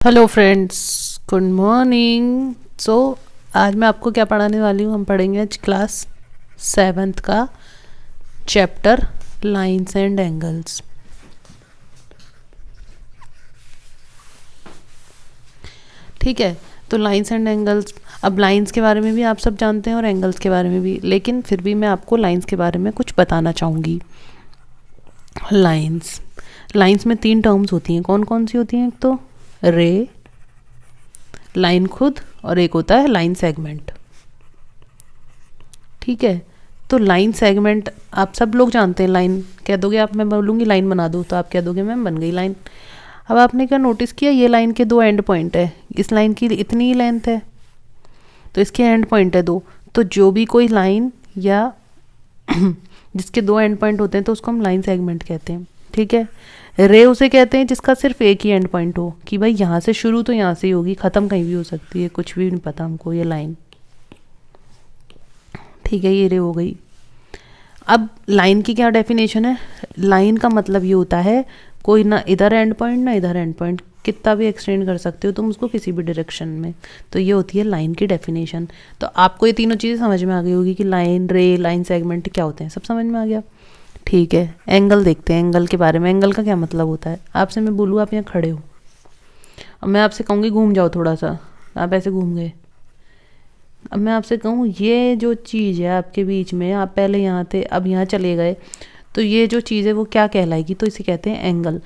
Hello friends, good morning. आज मैं आपको क्या पढ़ाने वाली हूँ। हम पढ़ेंगे आज क्लास 7th का चैप्टर लाइंस एंड एंगल्स। ठीक है, तो लाइंस एंड एंगल्स, अब लाइंस के बारे में भी आप सब जानते हैं और एंगल्स के बारे में भी, लेकिन फिर भी मैं आपको लाइंस के बारे में कुछ बताना चाहूँगी। लाइंस लाइंस में 3 टर्म्स होती हैं। कौन कौन सी होती हैं? एक तो रे, लाइन खुद, और एक होता है लाइन सेगमेंट। ठीक है, तो लाइन सेगमेंट आप सब लोग जानते हैं। लाइन कह दोगे आप, मैं बोलूँगी लाइन बना दो तो आप कह दोगे मैम बन गई लाइन। अब आपने क्या नोटिस किया, ये लाइन के 2 एंड पॉइंट है, इस लाइन की इतनी ही लेंथ है तो इसके एंड पॉइंट है 2। तो जो भी कोई लाइन या जिसके 2 एंड पॉइंट होते हैं तो उसको हम लाइन सेगमेंट कहते हैं। ठीक है, रे उसे कहते हैं जिसका सिर्फ एक ही एंड पॉइंट हो, कि भाई यहाँ से शुरू तो यहाँ से ही होगी, ख़त्म कहीं भी हो सकती है, कुछ भी नहीं पता हमको ये लाइन। ठीक है, ये रे हो गई। अब लाइन की क्या डेफिनेशन है? लाइन का मतलब ये होता है कोई ना इधर एंड पॉइंट ना इधर एंड पॉइंट, कितना भी एक्सटेंड कर सकते हो तुम उसको किसी भी डायरेक्शन में। तो ये होती है लाइन की डेफिनेशन। तो आपको ये तीनों चीज़ें समझ में आ गई होगी कि लाइन, रे, लाइन सेगमेंट क्या होते हैं, सब समझ में आ गया। ठीक है, एंगल देखते हैं। एंगल के बारे में, एंगल का क्या मतलब होता है? आपसे मैं बोलूँ आप यहाँ खड़े हो, अब मैं आपसे कहूँगी घूम जाओ थोड़ा सा, आप ऐसे घूम गए। अब मैं आपसे कहूँ ये जो चीज़ है आपके बीच में, आप पहले यहाँ थे अब यहाँ चले गए, तो ये जो चीज़ है वो क्या कहलाएगी? तो इसे कहते हैं एंगल।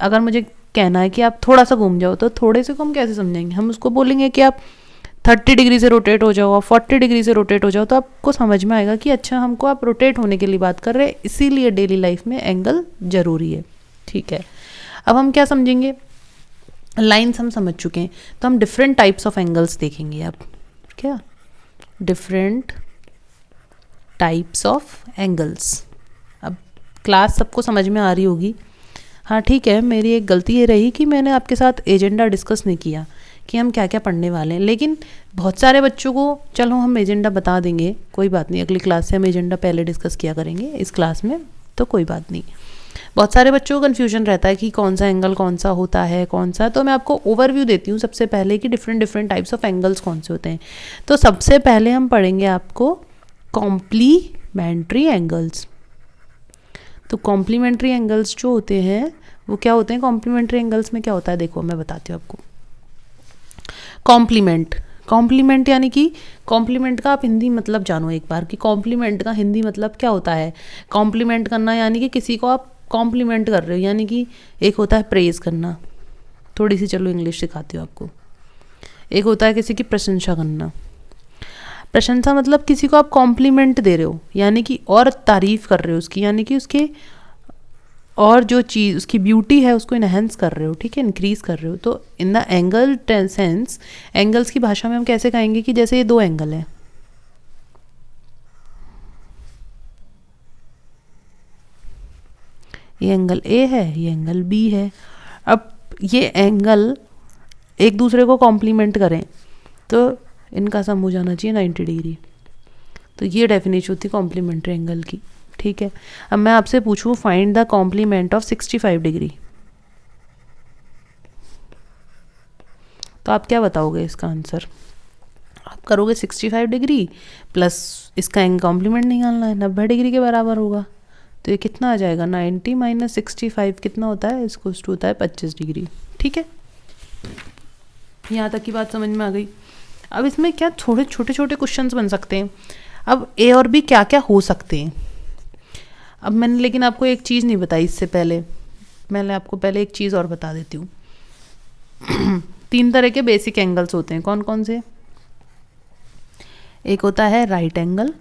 अगर मुझे कहना है कि आप थोड़ा सा घूम जाओ, तो थोड़े से को हम कैसे समझेंगे? हम उसको बोलेंगे कि आप 30 डिग्री से रोटेट हो जाओ, 40 डिग्री से रोटेट हो जाओ, तो आपको समझ में आएगा कि अच्छा हमको आप रोटेट होने के लिए बात कर रहे हैं, इसीलिए डेली लाइफ में एंगल ज़रूरी है। ठीक है, अब हम क्या समझेंगे? लाइन्स हम समझ चुके हैं, तो हम डिफरेंट टाइप्स ऑफ एंगल्स देखेंगे अब। क्या? Different types of angles. अब क्लास सबको समझ में आ रही होगी। हाँ ठीक है, मेरी एक गलती ये रही कि मैंने आपके साथ एजेंडा डिस्कस नहीं किया कि हम क्या क्या पढ़ने वाले हैं, लेकिन बहुत सारे बच्चों को चलो हम एजेंडा बता देंगे, कोई बात नहीं, अगली क्लास से हम एजेंडा पहले डिस्कस किया करेंगे इस क्लास में, तो कोई बात नहीं। बहुत सारे बच्चों को कन्फ्यूजन रहता है कि कौन सा एंगल कौन सा होता है, कौन सा, तो मैं आपको ओवरव्यू देती हूँ सबसे पहले कि different different types of angles कौन से होते हैं। तो सबसे पहले हम पढ़ेंगे आपको कॉम्प्लीमेंट्री एंगल्स। तो कॉम्प्लीमेंट्री एंगल्स जो होते हैं वो क्या होते हैं? कॉम्प्लीमेंट्री एंगल्स में क्या होता है, देखो मैं बताती हूँ आपको। कॉम्प्लीमेंट यानी कि कॉम्प्लीमेंट का आप हिंदी मतलब जानो एक बार कि कॉम्प्लीमेंट का हिंदी मतलब क्या होता है। कॉम्प्लीमेंट करना यानी कि किसी को आप कॉम्प्लीमेंट कर रहे हो, यानी कि एक होता है प्रेज करना, थोड़ी सी चलो इंग्लिश सिखाती हूँ आपको। एक होता है किसी की प्रशंसा करना। प्रशंसा मतलब किसी को आप कॉम्प्लीमेंट दे रहे हो, यानी कि और तारीफ कर रहे हो उसकी, यानी कि उसके और जो चीज़ उसकी ब्यूटी है उसको इनहेंस कर रहे हो। ठीक है, इंक्रीज कर रहे हो। तो in the angle sense, angles की भाषा में हम कैसे कहेंगे कि जैसे ये 2 एंगल हैं, ये एंगल ए है, ये एंगल बी है। अब ये एंगल एक दूसरे को कॉम्प्लीमेंट करें तो इनका सम हो जाना चाहिए 90 डिग्री। तो ये डेफिनेशन होती है कॉम्प्लीमेंट्री एंगल की। ठीक है, अब मैं आपसे पूछूं find the complement of 65 degree, तो आप क्या बताओगे इसका आंसर? आप करोगे 65 डिग्री प्लस इसका कॉम्प्लीमेंट निकालना है, 90 डिग्री के बराबर होगा। तो ये कितना आ जाएगा? 90 माइनस 65 कितना होता है? इसको होता है 25 डिग्री। ठीक है, यहाँ तक की बात समझ में आ गई। अब इसमें क्या थोड़े छोटे छोटे क्वेश्चंस बन सकते हैं। अब ए और बी क्या क्या हो सकते हैं। अब मैंने लेकिन आपको एक चीज़ नहीं बताई इससे पहले, मैंने आपको पहले एक चीज़ और बता देती हूँ। 3 तरह के बेसिक एंगल्स होते हैं। कौन कौन से? एक होता है राइट एंगल,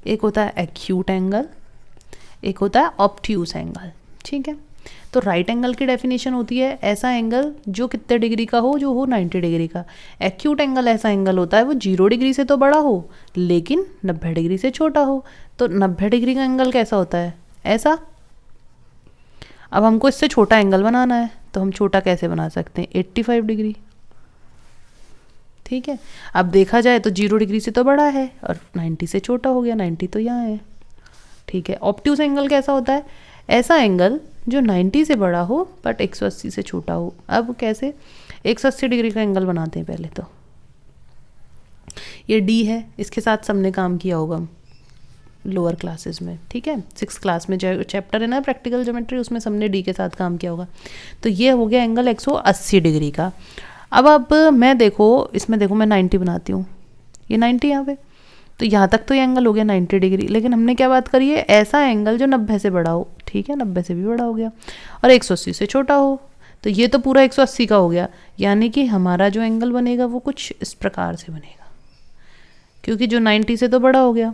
एक होता है एक्यूट एंगल, एक होता है ऑब्ट्यूस एंगल। ठीक है, तो राइट एंगल की डेफिनेशन होती है ऐसा एंगल जो कितने डिग्री का हो, जो हो 90 डिग्री का। एक्यूट एंगल ऐसा एंगल होता है वो 0 डिग्री से तो बड़ा हो लेकिन 90 डिग्री से छोटा हो। तो 90 डिग्री का एंगल कैसा होता है? ऐसा। अब हमको इससे छोटा एंगल बनाना है, तो हम छोटा कैसे बना सकते हैं? 85 डिग्री। ठीक है, अब देखा जाए तो 0 डिग्री से तो बड़ा है और 90 से छोटा हो गया, 90 तो यहाँ है। ठीक है, ऑब्ट्यूस एंगल कैसा होता है? ऐसा एंगल जो 90 से बड़ा हो बट 180 से छोटा हो। अब कैसे? 180 डिग्री का एंगल बनाते हैं पहले तो। ये डी है, इसके साथ सबने काम किया होगा लोअर क्लासेस में, ठीक है। 6th क्लास में जो चैप्टर है ना प्रैक्टिकल ज्योमेट्री, उसमें सबने डी के साथ काम किया होगा। तो ये हो गया एंगल 180 डिग्री का। अब मैं देखो इसमें देखो मैं 90 बनाती हूँ, ये 90 यहाँ पे, तो यहाँ तक तो ये एंगल हो गया 90 डिग्री। लेकिन हमने क्या बात करी है? ऐसा एंगल जो 90 से बड़ा हो, ठीक है, 90 से भी बड़ा हो गया, और 180 से छोटा हो। तो ये तो पूरा 180 का हो गया, यानी कि हमारा जो एंगल बनेगा वो कुछ इस प्रकार से बनेगा, क्योंकि जो 90 से तो बड़ा हो गया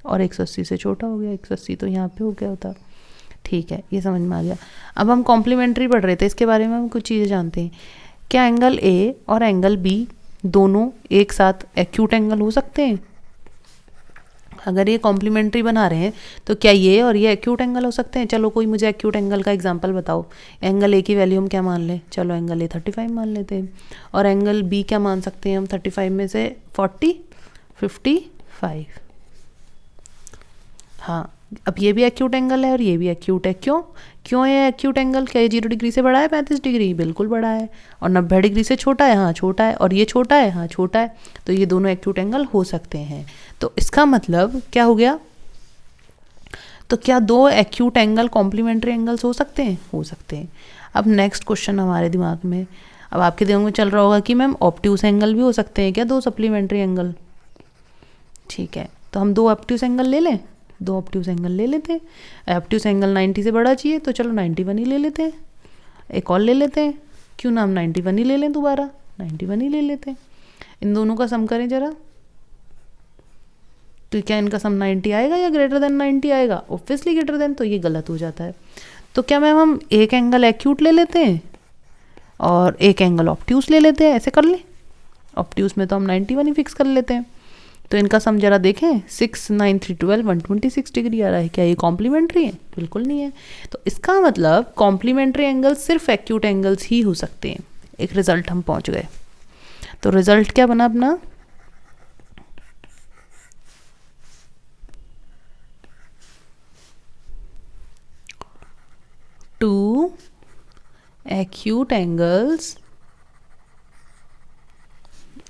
और 180 से छोटा हो गया। 180 तो यहाँ पे हो गया होता, ठीक है, ये समझ में आ गया। अब हम कॉम्प्लीमेंट्री पढ़ रहे थे, इसके बारे में हम कुछ चीज़ें जानते हैं। क्या एंगल ए और एंगल बी दोनों एक साथ एक्यूट एंगल हो सकते हैं? अगर ये कॉम्प्लीमेंट्री बना रहे हैं तो क्या ये और ये एक्यूट एंगल हो सकते हैं? चलो कोई मुझे एक्यूट एंगल का एग्जांपल बताओ। एंगल ए की वैल्यू हम क्या मान लें? चलो एंगल ए 35 मान लेते हैं, और एंगल बी क्या मान सकते हैं हम? 35 में से 40, 55। हाँ, अब ये भी एक्यूट एंगल है और ये भी एक्यूट है। क्यों ये एक्यूट एंगल? क्या ये 0 डिग्री से बड़ा है 35 डिग्री? बिल्कुल बड़ा है। और 90 डिग्री से छोटा है? हाँ छोटा है। और ये छोटा है? हाँ छोटा है। तो ये दोनों एक्यूट एंगल हो सकते हैं। तो इसका मतलब क्या हो गया? तो क्या दो एक्यूट एंगल कॉम्प्लीमेंट्री एंगल्स हो सकते हैं? हो सकते हैं। अब नेक्स्ट क्वेश्चन हमारे दिमाग में, अब आपके दिमाग में चल रहा होगा कि मैम ऑब्ट्यूस एंगल भी हो सकते हैं क्या, दो सप्लीमेंट्री एंगल? ठीक है, तो हम दो ऑब्ट्यूस एंगल ले लें, दो ऑब्ट्यूस एंगल ले लेते हैं। ऑब्ट्यूस एंगल 90 से बड़ा चाहिए तो चलो 91 ही ले लेते हैं। एक और ले लेते हैं, क्यों ना हम 91 ही ले लें, दोबारा 91 ही ले लेते हैं। इन दोनों का सम करें जरा, तो क्या इनका सम 90 आएगा या ग्रेटर देन 90 आएगा? ऑब्वियसली ग्रेटर देन, तो ये गलत हो जाता है। तो क्या मैम हम एक एंगल एक्यूट ले लेते हैं और एक एंगल ऑब्ट्यूस ले लेते हैं, ऐसे कर लें? ऑब्ट्यूस में तो हम 91 ही फिक्स कर लेते हैं। तो इनका सम जरा देखें, 6, 9, 3, 12, 126 डिग्री आ रहा है। क्या ये कॉम्प्लीमेंट्री है? बिल्कुल नहीं है। तो इसका मतलब कॉम्प्लीमेंट्री एंगल्स सिर्फ एक्यूट एंगल्स ही हो सकते हैं। एक रिजल्ट हम पहुंच गए। तो रिजल्ट क्या बना अपना? Two acute angles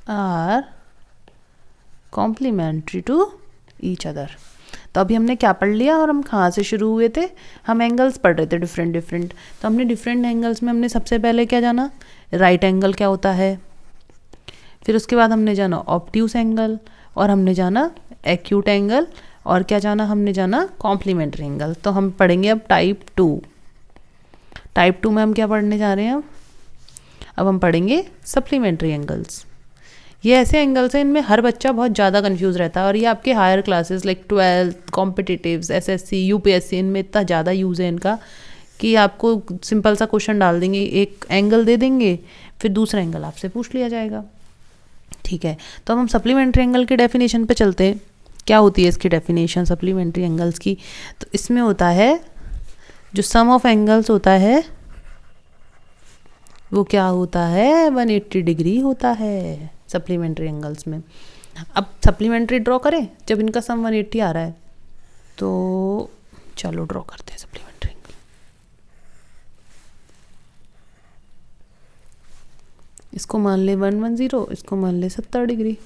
are complementary to each other. तो अभी हमने क्या पढ़ लिया और हम कहाँ से शुरू हुए थे? हम एंगल्स पढ़ रहे थे डिफरेंट। तो हमने डिफरेंट एंगल्स में हमने सबसे पहले क्या जाना? राइट एंगल क्या होता है। फिर उसके बाद हमने जाना ऑब्ट्यूस एंगल, और हमने जाना एक्यूट एंगल, और क्या जाना? हमने जाना कॉम्प्लीमेंट्री एंगल। तो हम पढ़ेंगे अब टाइप 2। टाइप 2 में हम क्या पढ़ने जा रहे हैं? अब हम पढ़ेंगे सप्लीमेंट्री एंगल्स। ये ऐसे एंगल्स हैं, इनमें हर बच्चा बहुत ज़्यादा कंफ्यूज रहता है, और ये आपके higher classes like 12th competitives, SSC, UPSC, इनमें इतना ज़्यादा यूज़ है इनका कि आपको सिंपल सा क्वेश्चन डाल देंगे, एक एंगल दे देंगे, फिर दूसरा एंगल आपसे पूछ लिया जाएगा। ठीक है, तो अब हम सप्लीमेंट्री एंगल की डेफिनेशन पे चलते हैं। क्या होती है इसकी डेफिनेशन सप्लीमेंट्री एंगल्स की? तो इसमें होता है जो सम ऑफ एंगल्स होता है वो क्या होता है? 180 डिग्री होता है सप्लीमेंट्री एंगल्स में। अब सप्लीमेंट्री ड्रॉ करें जब इनका सम 180 आ रहा है, तो चलो ड्रॉ करते हैं सप्लीमेंट्री एंगल। इसको मान ले 110, इसको मान ले 70 डिग्री।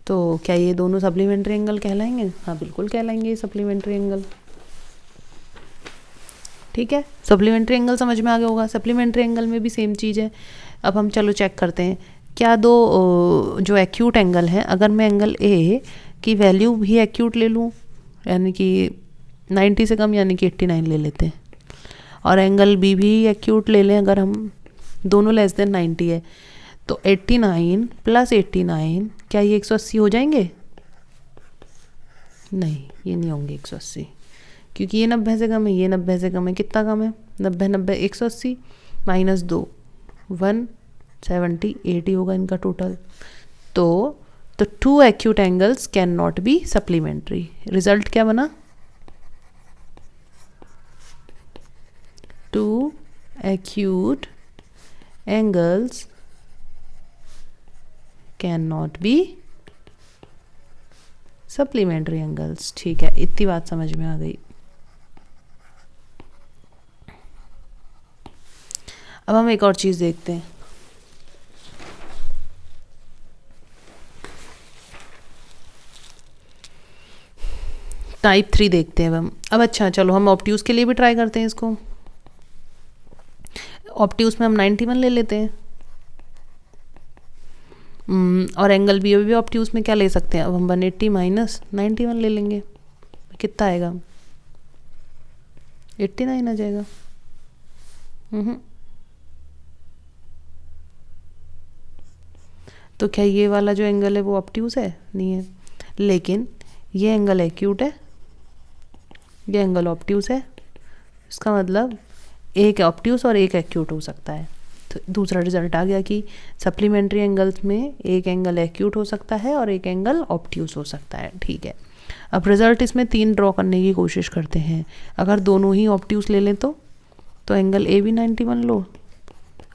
तो क्या ये दोनों सप्लीमेंट्री एंगल कहलाएंगे? हाँ बिल्कुल कहलाएंगे ये सप्लीमेंट्री एंगल। ठीक है, सप्लीमेंट्री एंगल समझ में आ गया होगा। सप्लीमेंट्री एंगल में भी सेम चीज़ है। अब हम चलो चेक करते हैं, क्या दो जो एक्यूट एंगल हैं, अगर मैं एंगल ए की वैल्यू भी एक्यूट ले लूँ, यानी कि 90 से कम, यानी कि 89 ले लेते हैं, और एंगल बी भी एक्यूट ले लें, अगर हम दोनों लेस देन 90 है, तो 89 + 89, क्या ये 180 हो जाएंगे? नहीं, ये नहीं होंगे 180, क्योंकि ये 90 से कम है, ये 90 से कम है। कितना कम है? 90, 90, 180 -2, 170, 80 होगा इनका टोटल। तो two acute angles can not be supplementary. Result क्या बना? Two acute angles can not be supplementary angles. ठीक है, इतनी बात समझ में आ गई। अब हम एक और चीज़ देखते हैं। टाइप 3 देखते हैं अब अच्छा चलो हम ऑप्ट्यूज के लिए भी ट्राई करते हैं इसको। ऑप्ट्यूज में हम 91 ले लेते हैं। और एंगल बी भी ऑप्ट्यूज में क्या ले सकते हैं, अब हम 180 माइनस 91 ले लेंगे, कितना आएगा 89 आ जाएगा। तो क्या ये वाला जो एंगल है वो ऑप्ट्यूज है, नहीं है, लेकिन ये एंगल एक्यूट है, ये एंगल ऑप्ट्यूज है, इसका मतलब एक ऑप्ट्यूज और एक एक्यूट हो सकता है। तो दूसरा रिजल्ट आ गया कि सप्लीमेंट्री एंगल्स में एक एंगल एक्यूट हो सकता है और एक एंगल ऑप्ट्यूज हो सकता है। ठीक है, अब रिजल्ट इसमें 3 ड्रॉ करने की कोशिश करते हैं। अगर दोनों ही ऑप्ट्यूज ले लें तो एंगल ए भी 91 लो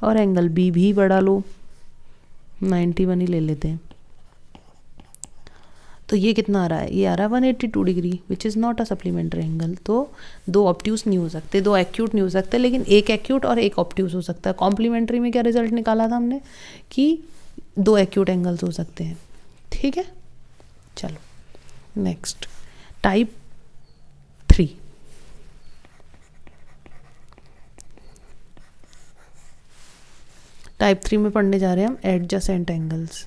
और एंगल बी भी बड़ा लो, 91 ही ले लेते हैं। तो ये कितना आ रहा है, ये आ रहा है 182 degree, which is not a supplementary angle. तो दो ऑप्ट्यूज नहीं हो सकते, दो एक्यूट नहीं हो सकते, लेकिन एक एक्यूट और एक ऑप्ट्यूज हो सकता है। कॉम्प्लीमेंट्री में क्या रिजल्ट निकाला था हमने कि 2 एक्यूट एंगल्स हो सकते हैं। ठीक है, चलो नेक्स्ट टाइप 3। टाइप 3 में पढ़ने जा रहे हैं हम एडजेसेंट एंगल्स।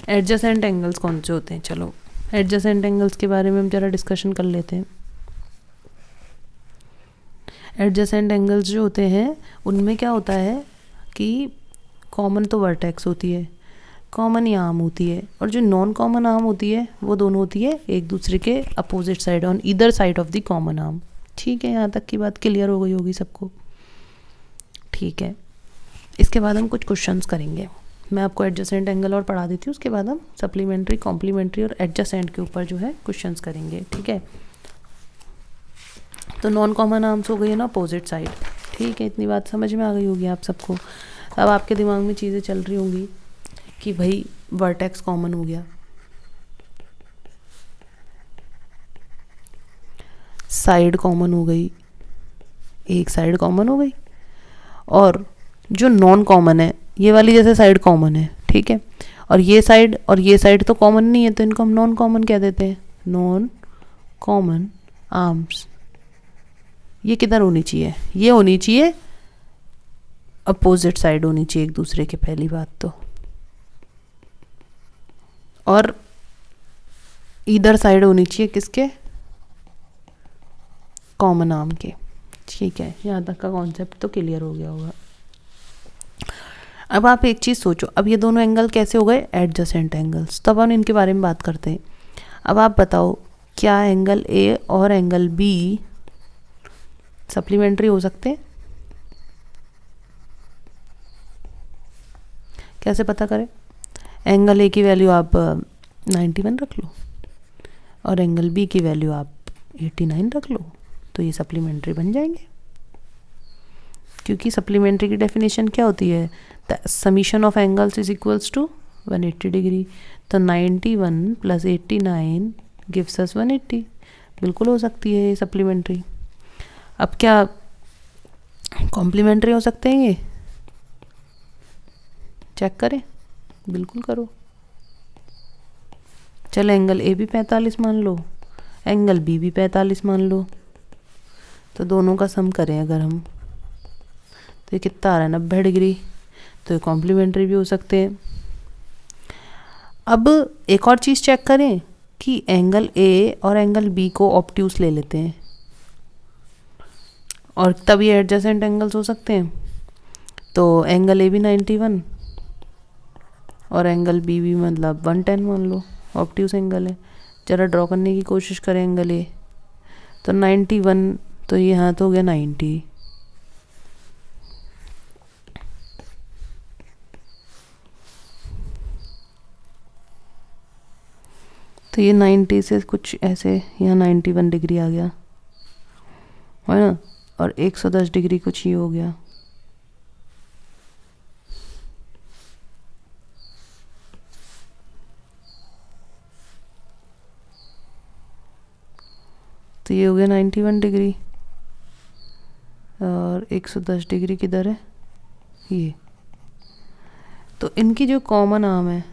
एडजेसेंट एंगल्स कौन से होते हैं, चलो एडजेसेंट एंगल्स के बारे में हम ज़रा डिस्कशन कर लेते हैं। एडजेसेंट एंगल्स जो होते हैं उनमें क्या होता है कि कॉमन तो वर्टेक्स होती है, कॉमन ही आर्म होती है, और जो नॉन कॉमन आर्म होती है वो दोनों होती है एक दूसरे के opposite side, on either side of the common arm. ठीक है, यहाँ तक की बात क्लियर हो गई होगी सबको। ठीक है, इसके बाद हम कुछ क्वेश्चंस करेंगे। मैं आपको एडजेसेंट एंगल और पढ़ा देती हूँ, उसके बाद हम सप्लीमेंट्री, कॉम्प्लीमेंट्री और एडजेसेंट के ऊपर जो है क्वेश्चंस करेंगे। ठीक है, तो नॉन कॉमन आर्म्स हो गई है ना अपोजिट साइड। ठीक है, इतनी बात समझ में आ गई होगी आप सबको। अब आपके दिमाग में चीज़ें चल रही होंगी कि भाई वर्टेक्स कॉमन हो गया, साइड कॉमन हो गई, एक साइड कॉमन हो गई, और जो नॉन कॉमन है ये वाली जैसे साइड कॉमन है, ठीक है, और ये साइड तो कॉमन नहीं है, तो इनको हम नॉन कॉमन कह देते हैं, नॉन कॉमन आर्म्स। ये किधर होनी चाहिए, ये होनी चाहिए अपोजिट साइड होनी चाहिए एक दूसरे के, पहली बात तो, और इधर साइड होनी चाहिए किसके, कॉमन आर्म के। ठीक है, यहाँ तक का कॉन्सेप्ट तो क्लियर हो गया होगा। अब आप एक चीज़ सोचो, अब ये दोनों एंगल कैसे हो गए, एडजेसेंट एंगल्स, तो अब हम इनके बारे में बात करते हैं। अब आप बताओ क्या एंगल ए और एंगल बी सप्लीमेंट्री हो सकते हैं, कैसे पता करें। एंगल ए की वैल्यू आप 91 रख लो और एंगल बी की वैल्यू आप 89 रख लो, तो ये सप्लीमेंट्री बन जाएंगे। क्योंकि सप्लीमेंट्री की डेफिनेशन क्या होती है, the summation of angles is equals to 180 degree. तो 91 प्लस 89 गिव्स अस 180, बिल्कुल हो सकती है ये सप्लीमेंट्री। अब क्या कॉम्प्लीमेंट्री हो सकते हैं ये, चेक करें, बिल्कुल करो। चलो एंगल ए भी 45 मान लो, एंगल बी भी 45 मान लो, तो दोनों का सम करें अगर हम, तो ये कितना आ रहा है 90 डिग्री, तो ये कॉम्प्लीमेंट्री भी हो सकते हैं। अब एक और चीज़ चेक करें कि एंगल ए और एंगल बी को ऑब्ट्यूज ले लेते हैं और तब ये एडजेसेंट एंगल्स हो सकते हैं। तो एंगल ए भी 91 और एंगल बी भी मतलब 110 मान लो, ऑब्ट्यूज एंगल है। ज़रा ड्रॉ करने की कोशिश करें एंगल ए, तो 91, तो ये यहाँ तो हो गया 90, तो ये 90 से कुछ ऐसे यहाँ 91 डिग्री आ गया है ना, और 110 डिग्री कुछ ये हो गया। तो ये हो गया 91 डिग्री, और 110 डिग्री किधर है, ये। तो इनकी जो कॉमन आर्म है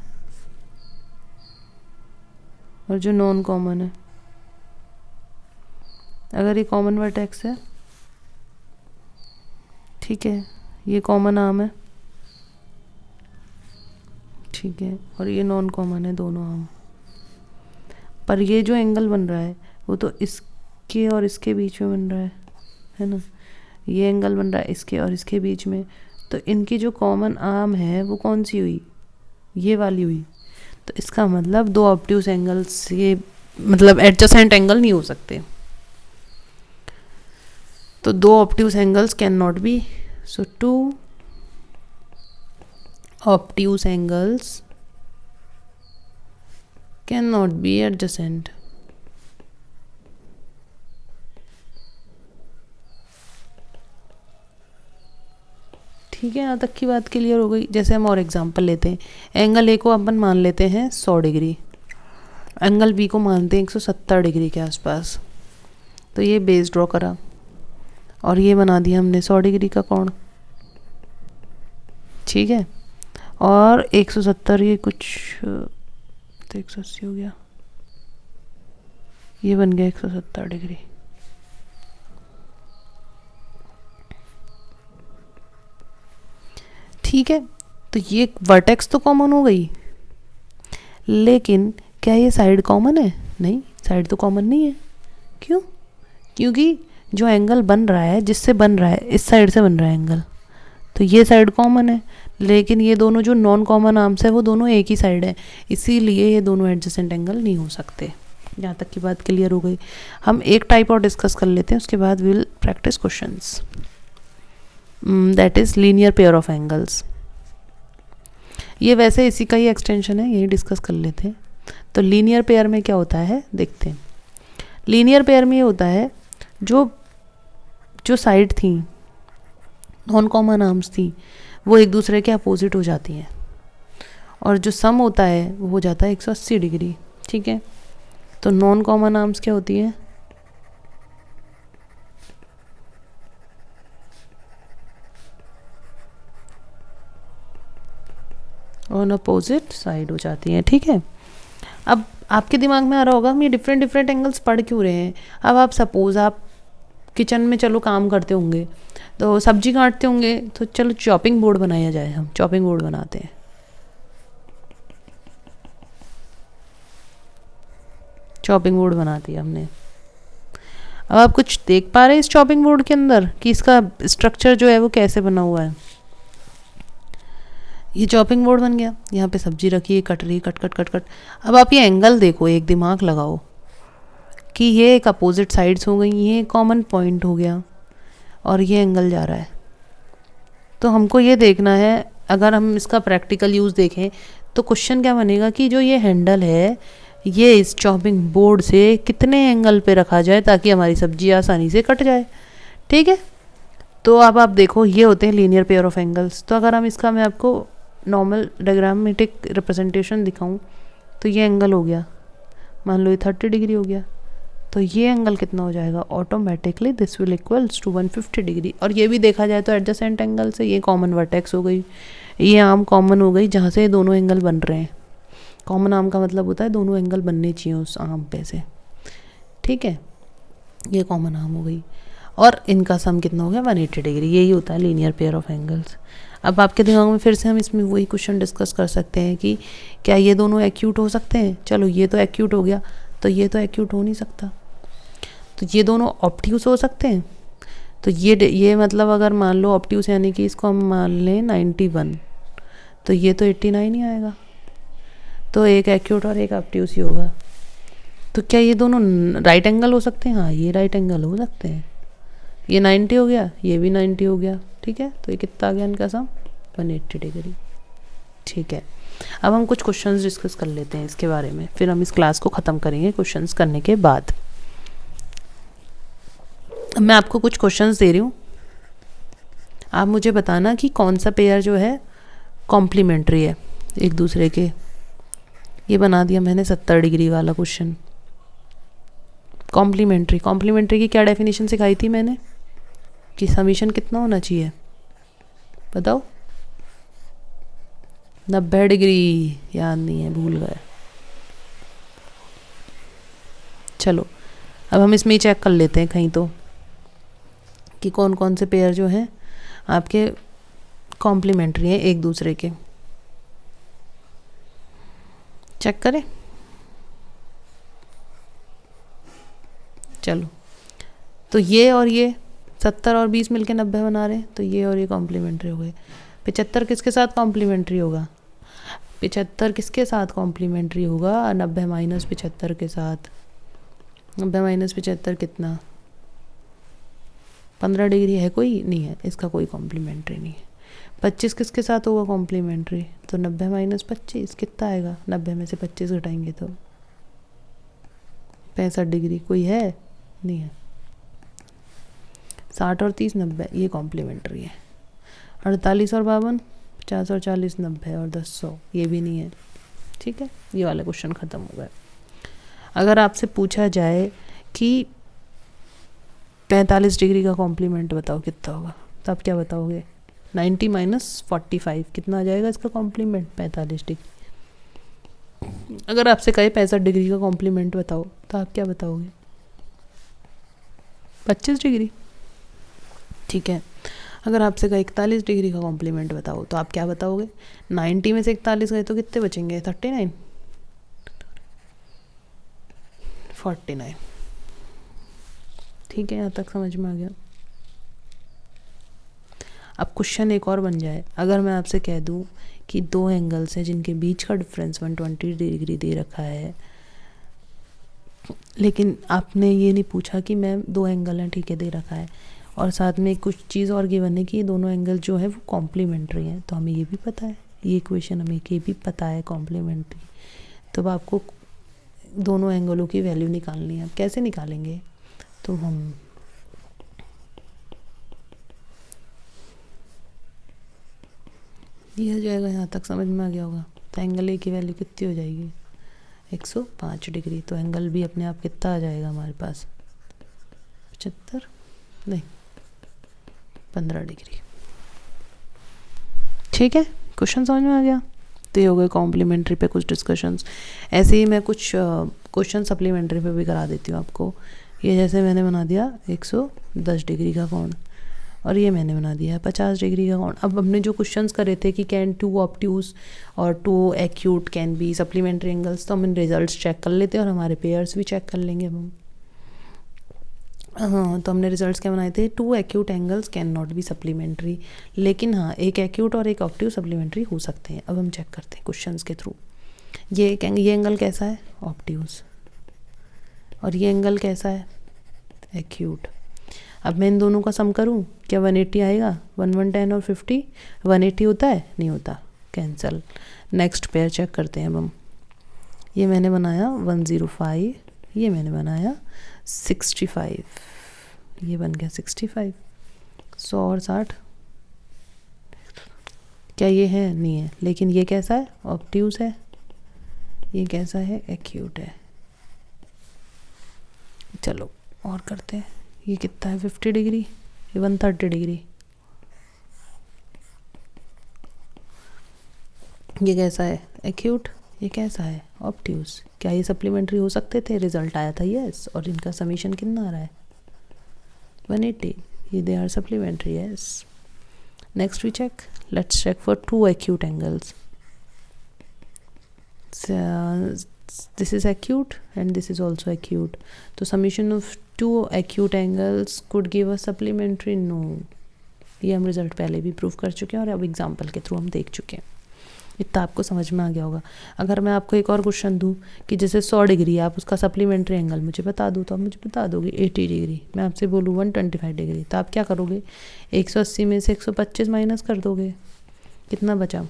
और जो नॉन कॉमन है, अगर ये कॉमन वर्टेक्स है, ठीक है, ये कॉमन आर्म है, ठीक है, और ये नॉन कॉमन है दोनों आर्म, पर ये जो एंगल बन रहा है वो तो इसके और इसके बीच में बन रहा है ना, ये एंगल बन रहा है इसके और इसके बीच में। तो इनकी जो कॉमन आर्म है वो कौन सी हुई, ये वाली हुई। तो इसका मतलब दो ऑब्ट्यूज एंगल्स, ये मतलब एडजेसेंट एंगल नहीं हो सकते। तो दो obtuse angles can not be, so two obtuse angles can not be adjacent. ठीक है, यहाँ तक की बात क्लियर हो गई। जैसे हम और एग्जांपल लेते हैं, एंगल ए को अपन मान लेते हैं 100 डिग्री, एंगल बी को मानते हैं 170 डिग्री के आसपास। तो ये बेस ड्रॉ करा और ये बना दिया हमने 100 डिग्री का कोण, ठीक है, और 170 ये कुछ तो 180 हो गया, ये बन गया 170 डिग्री। ठीक है, तो ये वर्टेक्स तो कॉमन हो गई, लेकिन क्या ये साइड कॉमन है? नहीं, साइड तो कॉमन नहीं है। क्यों? क्योंकि जो एंगल बन रहा है, जिससे बन रहा है, इस साइड से बन रहा है एंगल, तो ये साइड कॉमन है, लेकिन ये दोनों जो नॉन कॉमन आर्म्स है वो दोनों एक ही साइड है, इसीलिए ये दोनों एडजेसेंट एंगल नहीं हो सकते। यहाँ तक की बात क्लियर हो गई। हम एक टाइप और डिस्कस कर लेते हैं, उसके बाद will practice questions, that is linear pair of angles. ये वैसे इसी का ही एक्सटेंशन है, यही डिस्कस कर लेते हैं। तो लीनियर पेयर में क्या होता है देखते हैं। लीनियर पेयर में ये होता है, जो जो साइड थी, नॉन कॉमन आर्म्स थी, वो एक दूसरे के अपोजिट हो जाती हैं, और जो सम होता है वो हो जाता है 180 डिग्री। ठीक है, तो नॉन कॉमन आर्म्स क्या होती हैं? ऑन अपोजिट साइड हो जाती हैं। ठीक है, अब आपके दिमाग में आ रहा होगा हम ये डिफरेंट डिफरेंट एंगल्स पढ़ क्यों रहे हैं। अब आप सपोज आप किचन में चलो काम करते होंगे, तो सब्जी काटते होंगे, तो चलो चॉपिंग बोर्ड बनाया जाए, हम चॉपिंग बोर्ड बनाते हैं। चॉपिंग बोर्ड बना दिया हमने। अब आप कुछ देख पा रहे हैं इस चॉपिंग बोर्ड के अंदर कि इसका स्ट्रक्चर जो है वो कैसे बना हुआ है। ये चॉपिंग बोर्ड बन गया, यहाँ पे सब्जी रखी है, कट रही, कट कट कट कट। अब आप ये एंगल देखो, एक दिमाग लगाओ कि ये एक अपोजिट साइड्स हो गई, ये कॉमन पॉइंट हो गया, और ये एंगल जा रहा है। तो हमको ये देखना है, अगर हम इसका प्रैक्टिकल यूज़ देखें तो क्वेश्चन क्या बनेगा कि जो ये हैंडल है, ये इस चॉपिंग बोर्ड से कितने एंगल पे रखा जाए ताकि हमारी सब्जी आसानी से कट जाए। ठीक है, तो अब आप देखो, ये होते हैं लीनियर पेयर ऑफ एंगल्स। तो अगर हम इसका, मैं आपको नॉर्मल डायग्रामेटिक रिप्रेजेंटेशन दिखाऊं, तो ये एंगल हो गया, मान लो ये 30 डिग्री हो गया, तो ये एंगल कितना हो जाएगा? Automatically this will equals to 150 degree. और ये भी देखा जाए तो एडजेसेंट एंगल से ये कॉमन वर्टेक्स हो गई, ये आर्म कॉमन हो गई जहाँ से ये दोनों एंगल बन रहे हैं। कॉमन आर्म का मतलब होता है दोनों एंगल बनने चाहिए उस आर्म पे से। ठीक है, ये कॉमन आर्म हो गई, और इनका सम कितना हो गया? 180 डिग्री। यही होता है लीनियर पेयर ऑफ एंगल्स। अब आपके दिमाग में फिर से हम इसमें वही क्वेश्चन डिस्कस कर सकते हैं कि क्या ये दोनों एक्यूट हो सकते हैं? चलो, ये तो एक्यूट हो गया, तो ये तो एक्यूट हो नहीं सकता। तो ये दोनों ऑब्ट्यूस हो सकते हैं। तो ये मतलब अगर मान लो ऑब्ट्यूस यानी कि इसको हम मान लें 91, तो ये तो 89 ही आएगा। तो एक एक्यूट और एक ऑब्ट्यूस ही होगा। तो क्या ये दोनों राइट एंगल हो सकते हैं? हाँ, ये राइट एंगल हो सकते हैं। ये 90 हो गया, ये भी 90 हो गया। ठीक है, तो ये कितना आ गया इनका सम? 180 डिग्री। ठीक है, अब हम कुछ क्वेश्चंस डिस्कस कर लेते हैं इसके बारे में, फिर हम इस क्लास को ख़त्म करेंगे क्वेश्चंस करने के बाद। मैं आपको कुछ क्वेश्चंस दे रही हूँ, आप मुझे बताना कि कौन सा पेयर जो है कॉम्प्लीमेंट्री है एक दूसरे के। ये बना दिया मैंने 70 डिग्री वाला क्वेश्चन, कॉम्प्लीमेंट्री, कॉम्प्लीमेंट्री की क्या डेफिनेशन सिखाई थी मैंने कि समीशन कितना होना चाहिए, बताओ? 90 डिग्री, याद नहीं है, भूल गए। चलो अब हम इसमें ही चेक कर लेते हैं कहीं तो कि कौन कौन से पेयर जो हैं आपके कॉम्प्लीमेंट्री हैं एक दूसरे के। चेक करें, चलो। तो ये और ये 70 और 20 मिलके 90 बना रहे हैं, तो ये और ये कॉम्प्लीमेंट्री हो गए। 75 किसके साथ कॉम्प्लीमेंट्री होगा? 75 किसके साथ कॉम्प्लीमेंट्री होगा? 90 माइनस 75 के साथ। 90 माइनस 75 कितना? 15 डिग्री है, कोई नहीं है, इसका कोई कॉम्प्लीमेंट्री नहीं है। 25 किसके साथ होगा कॉम्प्लीमेंट्री? तो 90 माइनस 25 कितना आएगा? 90 में से 25 घटाएंगे तो 65 डिग्री, कोई है? नहीं है। 60 और 30 90, ये कॉम्प्लीमेंट्री है। 48 और 52, 50 और 40 90 और 10 100, ये भी नहीं है। ठीक है, ये वाला क्वेश्चन ख़त्म हो गया। अगर आपसे पूछा जाए कि 45 डिग्री का कॉम्प्लीमेंट बताओ कितना होगा, तो आप क्या बताओगे? 90 माइनस 45 कितना आ जाएगा इसका कॉम्प्लीमेंट? 45 डिग्री। अगर आपसे कहे 65 डिग्री का कॉम्प्लीमेंट बताओ, तो आप क्या बताओगे? 25 डिग्री। ठीक है, अगर आपसे कहे 41 डिग्री का कॉम्प्लीमेंट बताओ, तो आप क्या बताओगे? 90 में से 41 गए तो कितने बचेंगे? 39 49। ठीक है, यहाँ तक समझ में आ गया। अब क्वेश्चन एक और बन जाए, अगर मैं आपसे कह दूं कि दो एंगल्स हैं जिनके बीच का डिफरेंस 120 डिग्री दे रखा है, लेकिन आपने ये नहीं पूछा कि मैम दो एंगल हैं, ठीक है, दे रखा है, और साथ में कुछ चीज़ और गिवन है कि ये दोनों एंगल जो है वो कॉम्प्लीमेंट्री हैं, तो हमें ये भी पता है, ये इक्वेशन हमें ये भी पता है कॉम्प्लीमेंट्री। तो अब आपको दोनों एंगलों की वैल्यू निकालनी है। आप कैसे निकालेंगे? तो हम ये हो जाएगा, यहाँ तक समझ में आ गया होगा। तो एंगल ए की वैल्यू कितनी हो जाएगी? 105 डिग्री। तो एंगल भी अपने आप कितना आ जाएगा हमारे पास? 75 नहीं 15 डिग्री। ठीक है, क्वेश्चन समझ में आ गया। तो ये हो गए कॉम्प्लीमेंट्री पे कुछ डिस्कशंस। ऐसे ही मैं कुछ क्वेश्चन सप्लीमेंट्री पे भी करा देती हूँ आपको। ये जैसे मैंने बना दिया 110 डिग्री का कोण, और ये मैंने बना दिया है 50 डिग्री का कोण। अब हमने जो क्वेश्चंस करे थे कि कैन टू ऑब्ट्यूज और two acute can be supplementary angles, तो हम इन रिजल्ट्स चेक कर लेते हैं और हमारे पेयर्स भी चेक कर लेंगे हम। हाँ, तो हमने रिजल्ट्स क्या बनाए थे? 2 acute angles can not be supplementary, लेकिन हाँ, एक एक्यूट और एक ऑब्ट्यूज सप्लीमेंट्री हो सकते हैं। अब हम चेक करते हैं क्वेश्चंस के थ्रू। ये एंगल कैसा है? ऑब्ट्यूज। और ये एंगल कैसा है? एक्यूट। अब मैं इन दोनों का सम करूं, क्या 180 आएगा? 110 और 50 180 होता है? नहीं होता, कैंसल। नेक्स्ट पेयर चेक करते हैं अब हम। ये मैंने बनाया 105, ये मैंने बनाया 65, ये बन गया 65। 100 और 60 क्या ये है? नहीं है। लेकिन ये कैसा है? ऑब्ट्यूज है। ये कैसा है? एक्यूट है। चलो और करते हैं। ये कितना है? 50 डिग्री। ये 130 डिग्री। ये कैसा है? एक्यूट। ये कैसा है? ऑब्ट्यूज। क्या ये सप्लीमेंट्री हो सकते थे? रिजल्ट आया था यस, और इनका समीशन कितना आ रहा है? 180। ये they are supplementary yes. Next we check, let's check for 2 acute angles. This is acute and this is also acute. तो summation of 2 acute angles could give a supplementary? No. ये हम result पहले भी prove कर चुके हैं और अब एग्जाम्पल के थ्रू हम देख चुके हैं। इतना आपको समझ में आ गया होगा। अगर मैं आपको एक और क्वेश्चन दूँ कि जैसे 100 डिग्री, आप उसका सप्लीमेंट्री एंगल मुझे बता दूँ, तो आप मुझे बता दोगे 80 डिग्री। मैं आपसे बोलूँ 125 डिग्री, तो आप क्या करोगे? 180 में से 125 माइनस कर दोगे, कितना बचा?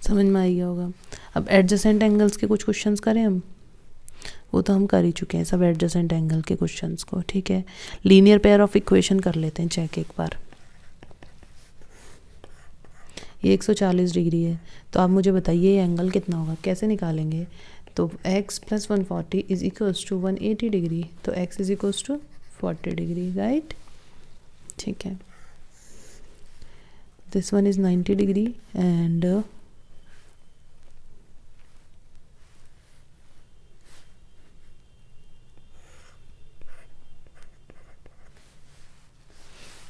समझ में आ गया होगा। अब एडजेसेंट एंगल्स के कुछ क्वेश्चंस करें हम, वो तो हम कर ही चुके हैं सब एडजेसेंट एंगल के क्वेश्चंस को। ठीक है, लीनियर पेयर ऑफ इक्वेशन कर लेते हैं चेक एक बार। ये 140 डिग्री है, तो आप मुझे बताइए ये एंगल कितना होगा, कैसे निकालेंगे। तो x + 140 is equals to 180 degree, तो x is equals to 40 degree, right. ठीक है, this one is 90 degree and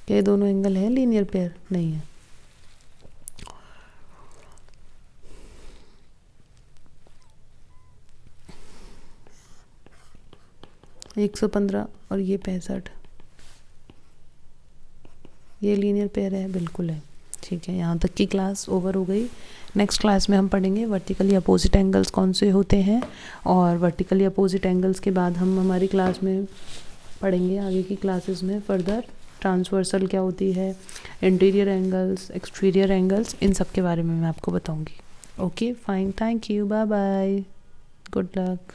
क्या ये दोनों एंगल है लीनियर पेयर, नहीं है। एक 115 और ये 65, ये लीनियर पेयर है, बिल्कुल है। ठीक है, यहाँ तक की क्लास ओवर हो गई। नेक्स्ट क्लास में हम पढ़ेंगे वर्टिकली अपोजिट एंगल्स कौन से होते हैं, और वर्टिकली अपोजिट एंगल्स के बाद हम हमारी क्लास में पढ़ेंगे आगे की क्लासेस में फर्दर ट्रांसवर्सल क्या होती है, इंटीरियर एंगल्स, एक्सटीरियर एंगल्स, इन सब के बारे में मैं आपको बताऊंगी। Okay fine, thank you, bye bye, good luck.